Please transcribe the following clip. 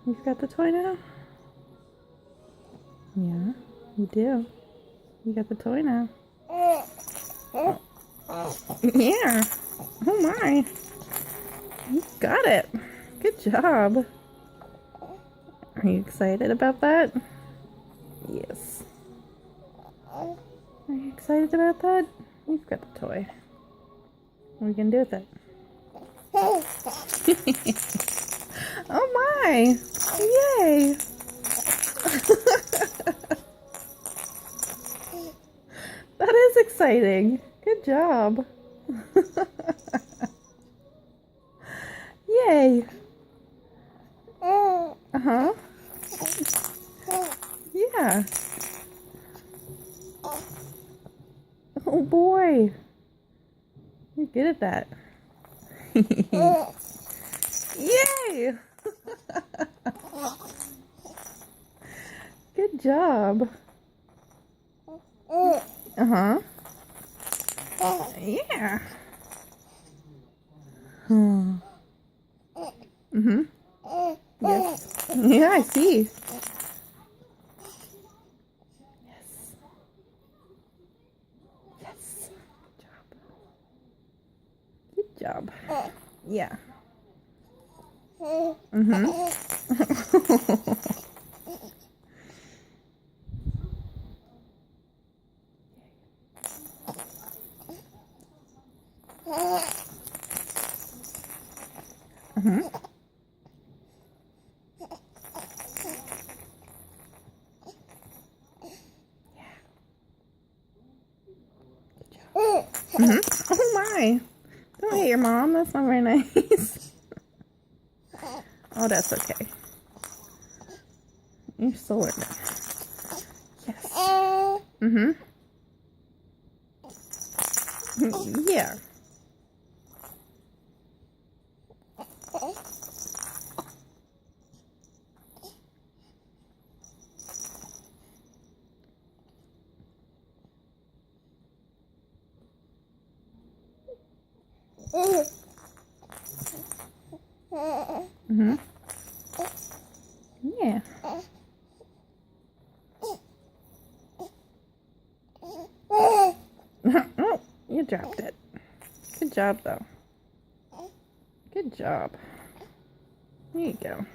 You've got the toy now? Yeah, you do. You got the toy now. Yeah. Oh my. You got it. Good job. Are you excited about that? Yes. Are you excited about that? You've got the toy. What are you gonna do with it? Oh my! Yay! That is exciting. Good job. Yay! Uh-huh. Yeah. Oh boy. You're good at that. Yay! Good job. Uh-huh. Yeah. Hmm. Mm-hmm. Yes. Yeah, I see. Yes. Yes. Good job. Good job. Yeah. Mm-hmm. Mm-hmm. Mm-hmm. Oh my. Don't hit your mom. That's not very nice. Oh, that's okay. You're still learning. Yes. Mm-hmm. Yeah. Mm-hmm. Yeah. Oh, you dropped it. Good job, though. Good job. There you go.